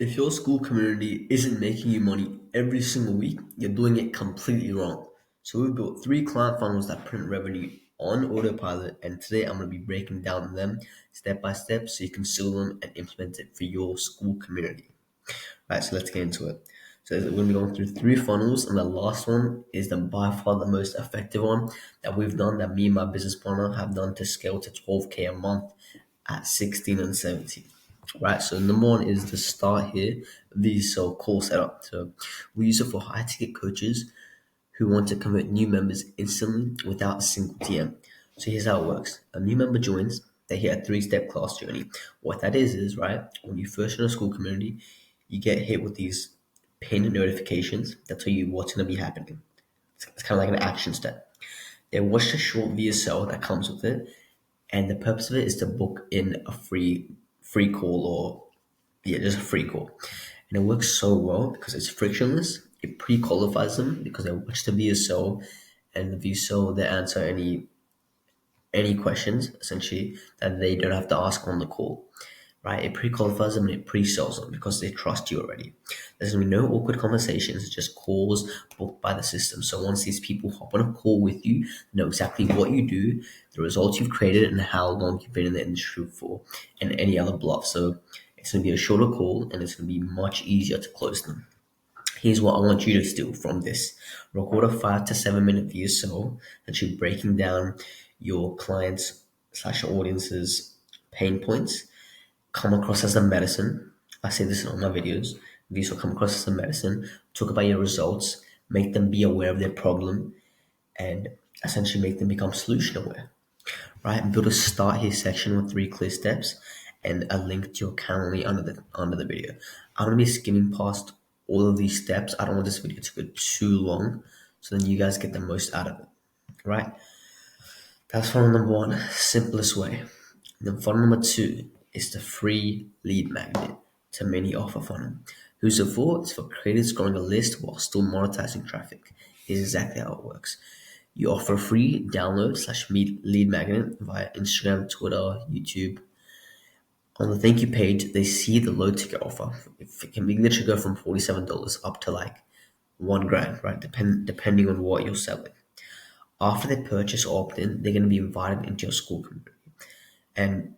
If your school community isn't making you money every single week, you're doing it completely wrong. So we built three client funnels that print revenue on autopilot, and today I'm going to be breaking down them step by step so you can sell them and implement it for your school community. Right, so let's get into it. So we're going to be going through three funnels, and the last one is the by far the most effective one that we've done, that me and my business partner have done to scale to 12K a month at 16 and 17. Right, so number one is the start here, the so call setup. So we use it for high ticket coaches who want to convert new members instantly without a single TM. So here's how it works. A new member joins, they hit a three-step class journey. What that is right, when you first join a school community, you get hit with these pinned notifications that tell you what's going to be happening. It's kind of like an action step. They watch the short VSL that comes with it, and the purpose of it is to book in a free call, or yeah, just a free call. And it works so well because it's frictionless. It pre-qualifies them because they watch the VSO, and the VSO they answer any questions essentially that they don't have to ask on the call. Right? It pre-qualifies them and it pre-sells them because they trust you already. There's gonna be no awkward conversations, just calls booked by the system. So once these people hop on a call with you, they know exactly what you do, the results you've created, and how long you've been in the industry for, and any other bluff. So it's gonna be a shorter call and it's gonna be much easier to close them. Here's what I want you to steal from this. Record a 5 to 7 minute VSO that you're breaking down your clients slash audience's pain points. Come across as a medicine. I say this in all my videos. These will come across as a medicine. Talk about your results. Make them be aware of their problem, and essentially make them become solution aware. Right? Build a start here section with three clear steps and a link to your Calendly under the video. I'm gonna be skimming past all of these steps. I don't want this video to go too long, so then you guys get the most out of it. Right? That's funnel number one, simplest way. Then funnel number two is the free lead magnet to mini offer funnel. Who's it for? It's for creators growing a list while still monetizing traffic. Here's exactly how it works. You offer a free download slash lead magnet via Instagram, Twitter, YouTube. On the thank you page, they see the low ticket offer. It can be literally go from $47 up to like 1 grand, right? Depending on what you're selling. After they purchase or opt in, they're going to be invited into your school community. And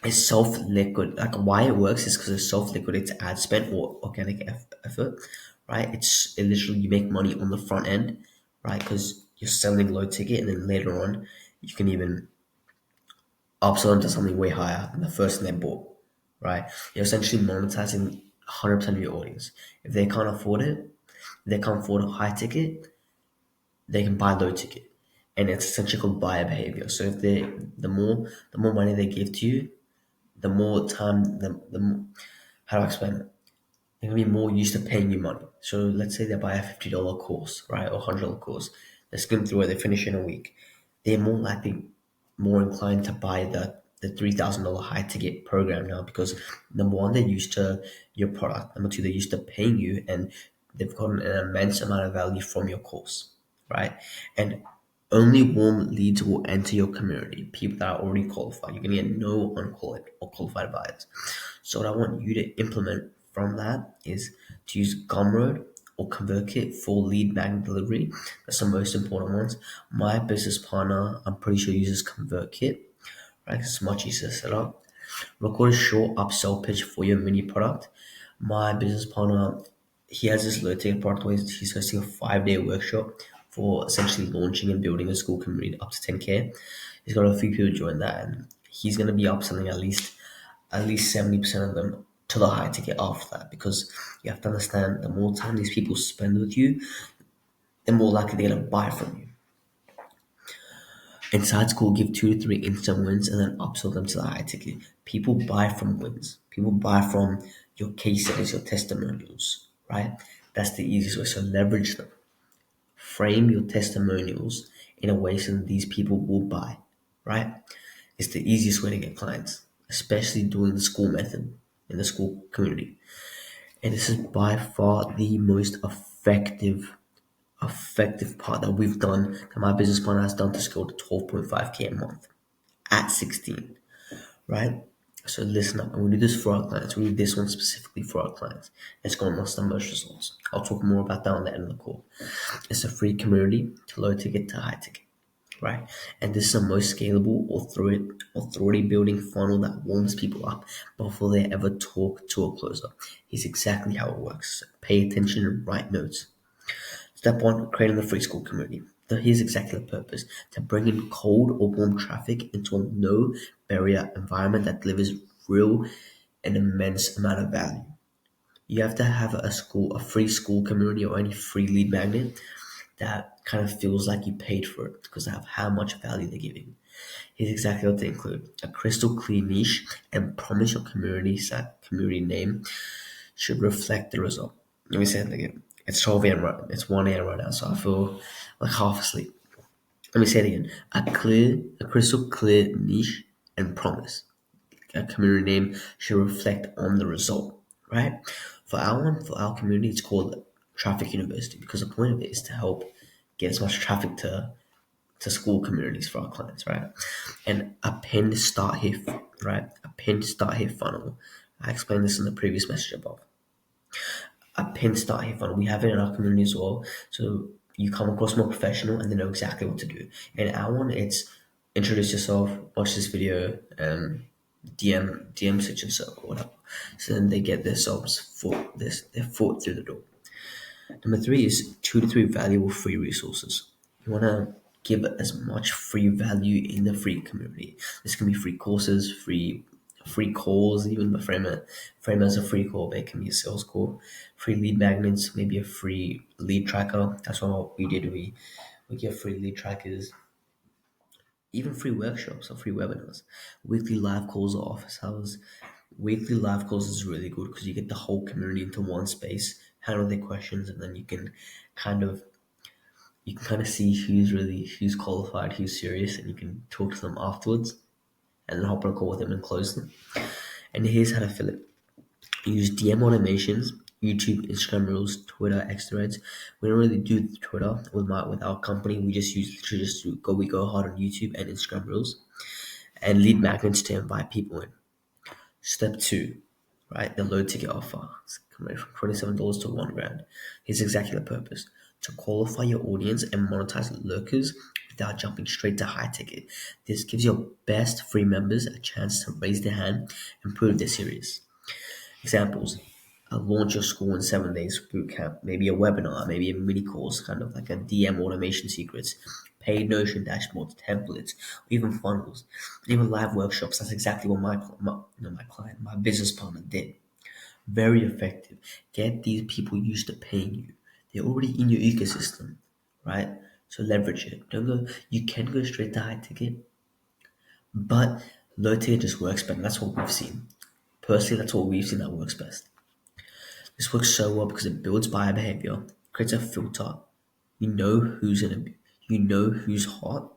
it's self-liquid. Like why it works is because it self-liquidates ad spend or organic effort, right? It literally you make money on the front end, right? Because you're selling low ticket, and then later on you can even upsell them to something way higher than the first thing they bought, right? You're essentially monetizing 100% of your audience. If they can't afford it, they can't afford a high ticket, they can buy low ticket, and it's essentially called buyer behavior. So if they the more money they give to you, the more time, how do I explain it? They're gonna be more used to paying you money. So let's say they buy a $50 course, right, or $100 course. They skim through it, they finish in a week. They're more likely, more inclined to buy the $3,000 high ticket program now because number one, they're used to your product. Number two, they're used to paying you, and they've gotten an immense amount of value from your course, right? And only warm leads will enter your community, people that are already qualified. You're going to get no unqualified or qualified buyers. So what I want you to implement from that is to use Gumroad or ConvertKit for lead magnet delivery. That's the most important ones. My business partner, I'm pretty sure, uses ConvertKit, right? It's much easier to set up. Record a short upsell pitch for your mini product. My business partner, he has this low ticket product where he's hosting a 5 day workshop for essentially launching and building a school community up to 10K. He's got a few people join that, and he's going to be upselling at least 70% of them to the high ticket after that, because you have to understand the more time these people spend with you, the more likely they're going to buy from you. Inside School give 2 to 3 instant wins and then upsell them to the high ticket. People buy from wins. People buy from your case studies, your testimonials, right? That's the easiest way. So leverage them. Frame your testimonials in a way so that these people will buy, right? It's the easiest way to get clients, especially doing the school method in the school community. And this is by far the most effective part that we've done, that my business partner has done, to scale to 12.5K a month at 16, right? So listen up, and we do this for our clients. We do this one specifically for our clients. It's going to us the most results. I'll talk more about that on the end of the call. It's a free community to low ticket to high ticket, right? And this is the most scalable authority building funnel that warms people up before they ever talk to a closer. Here's exactly how it works. So pay attention and write notes. Step one, creating a free Skool community. Here's exactly the purpose: to bring in cold or warm traffic into a no barrier environment that delivers real and immense amount of value. You have to have a free Skool community or any free lead magnet that kind of feels like you paid for it because of how much value they're giving. Here's exactly what they include: a crystal clear niche, and promise your community name should reflect the result. Let me say it again. It's 12 a.m. right. It's 1 a.m. right now, so I feel like half asleep. Let me say it again. A crystal clear niche and promise. A community name should reflect on the result, right? For our community, it's called Traffic University because the point of it is to help get as much traffic to Skool communities for our clients, right? And a pinned start here, right? A pinned start here funnel. I explained this in the previous message above. A pin start here funnel. We have it in our community as well. So you come across more professional and they know exactly what to do. In our one, it's introduce yourself, watch this video, DM such and so or whatever. So then they get themselves their foot through the door. Number three is 2 to 3 valuable free resources. You want to give as much free value in the free community. This can be free courses, free calls, even the frame as a free call, but it can be a sales call, free lead magnets, maybe a free lead tracker. That's what we did. We give free lead trackers, even free workshops or free webinars, weekly live calls or office hours. Weekly live calls is really good because you get the whole community into one space, handle their questions, and then kind of you can kind of see who's qualified, who's serious, and you can talk to them afterwards, and then hop on a call with them and close them. And here's how to fill it: use DM automations, YouTube, Instagram Reels, Twitter, X Threads. We don't really do Twitter with our company. We just use literally just to go we go hard on YouTube and Instagram Reels, and lead magnets to invite people in. Step two, right? The low ticket offer. It's coming from $27 to 1 grand. Here's exactly the purpose: to qualify your audience and monetize lurkers without jumping straight to high ticket. This gives your best free members a chance to raise their hand and prove they're serious. Examples: launch your Skool in 7 days bootcamp, maybe a webinar, maybe a mini course, kind of like a DM automation secrets, paid Notion dashboards, templates, or even funnels, even live workshops. That's exactly what my client, my business partner did. Very effective. Get these people used to paying you. They're already in your ecosystem, right? So leverage it. Don't go. You can go straight to high ticket, but low ticket just works better. That's what we've seen. Personally, that's what we've seen that works best. This works so well because it builds buyer behavior, creates a filter. You know who's in a, you know who's hot,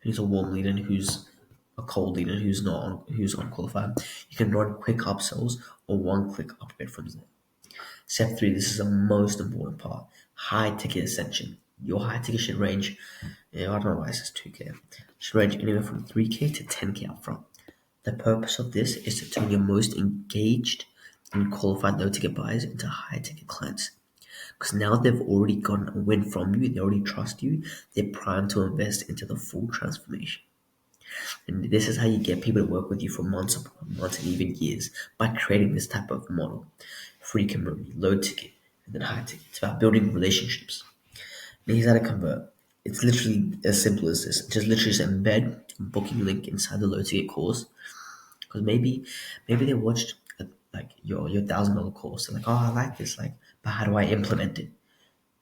who's a warm lead, and who's a cold lead, and who's unqualified. You can run quick upsells or one-click upgrade from there. Step three, this is the most important part: high ticket ascension. Your high ticket should range, I don't know why it says 2K. Should range anywhere from 3K to 10K upfront. The purpose of this is to turn your most engaged and qualified low ticket buyers into high ticket clients. Because now they've already gotten a win from you, they already trust you, they're primed to invest into the full transformation. And this is how you get people to work with you for months upon months and even years, by creating this type of model: free community, low ticket, and then high ticket. It's about building relationships. And here's how to convert. It's literally as simple as this. Just embed a booking link inside the low ticket course, because maybe they watched like your $1,000 course. They're like, oh, I like this. Like, but how do I implement it?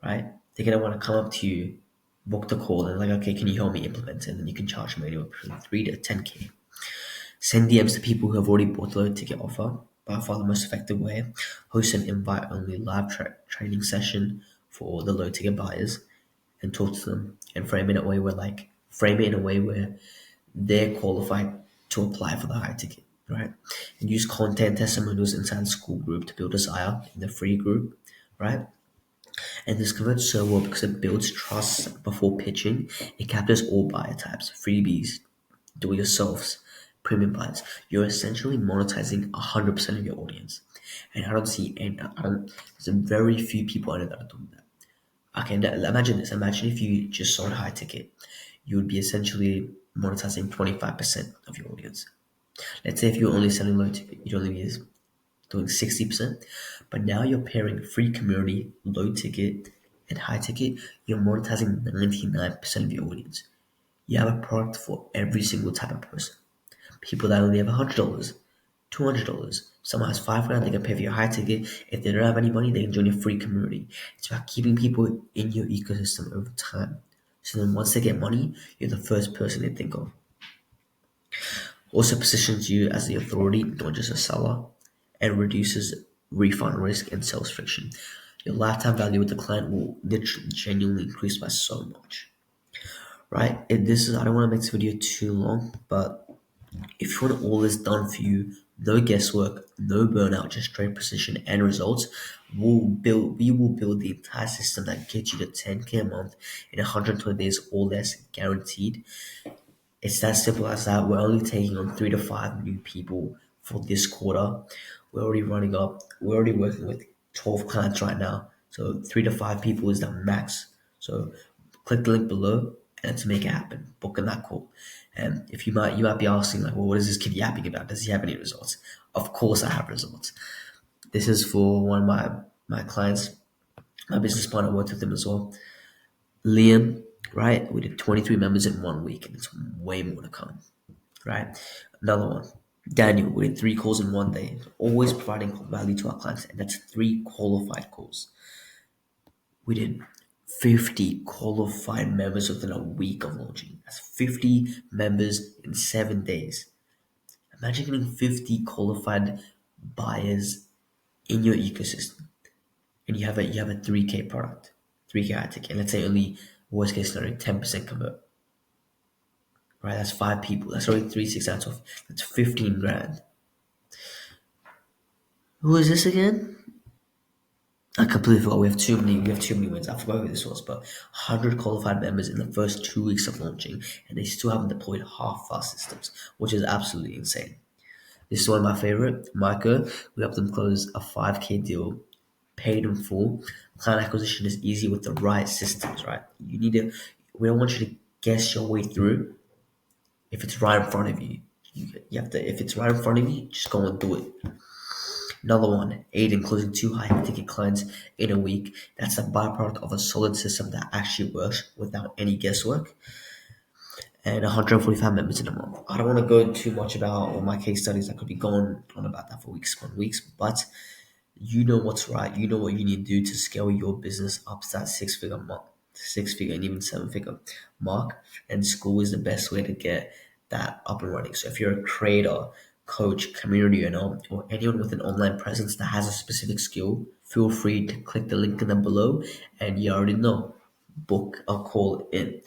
Right? They're gonna want to come up to you, book the call, and like, okay, can you help me implement it? And then you can charge them anywhere between 3 to 10K. Send DMs to people who have already bought the low ticket offer. By far the most effective way. Host an invite only live training session for the low ticket buyers, and talk to them and frame it in a way where they're qualified to apply for the high ticket, right? And use content testimonials inside the Skool group to build desire in the free group, right? And this converts so well because it builds trust before pitching. It captures all buyer types: freebies, do-it-yourselves, premium buyers. You're essentially monetizing 100% of your audience. And I don't see any, I don't, there's very few people I know that are doing that. Okay, now imagine this. Imagine if you just sold high ticket, you would be essentially monetizing 25% of your audience. Let's say if you're only selling low ticket, you'd only be doing 60%. But now you're pairing free community, low ticket, and high ticket, you're monetizing 99% of your audience. You have a product for every single type of person. People that only have $100, $200. Someone has 5 grand, they can pay for your high ticket. If they don't have any money, they can join your free community. It's about keeping people in your ecosystem over time. So then once they get money, you're the first person they think of. Also positions you as the authority, not just a seller, and reduces refund risk and sales friction. Your lifetime value with the client will literally genuinely increase by so much. Right? This is I don't want to make this video too long, but if you want all this done for you, no guesswork, no burnout, just straight precision and results, we will build the entire system that gets you to 10K a month in 120 days or less guaranteed. It's that simple as that. We're only taking on 3 to 5 new people for this quarter. We're already working with 12 clients right now. So 3 to 5 people is the max. So click the link below and let's make it happen. Book in that call. And if you might be asking like, well, what is this kid yapping about? Does he have any results? Of course I have results. This is for one of my clients. My business partner worked with him as well. Liam, right? We did 23 members in 1 week, and it's way more to come, right? Another one, Daniel, we did 3 calls in 1 day, always providing value to our clients, and that's 3 qualified calls. We did 50 qualified members within a week of launching. That's 50 members in 7 days. Imagine getting 50 qualified buyers in your ecosystem, and you have a 3K product, 3K high ticket. Let's say only worst case scenario 10% convert. Right, that's 5 people. That's only 3 6 out of that's 15 grand. Who is this again? I completely forgot. We have too many wins. I forgot who this was, but 100 qualified members in the first 2 weeks of launching, and they still haven't deployed half of our systems, which is absolutely insane. This is one of my favorite. Micah, we helped them close a 5K deal, paid in full. Client acquisition is easy with the right systems, right? We don't want you to guess your way through. If it's right in front of you, you have to. If it's right in front of you, just go and do it. Another one, Aiden closing 2 high ticket clients in a week. That's a byproduct of a solid system that actually works without any guesswork. And 145 members in a month. I don't want to go too much about all my case studies. I could be going on about that for weeks upon weeks, but you know what's right. You know what you need to do to scale your business up to that six-figure mark, six-figure and even seven-figure mark. And Skool is the best way to get that up and running. So if you're a creator, coach, community owner, or anyone with an online presence that has a specific skill, feel free to click the link in the below, and you already know, book a call in.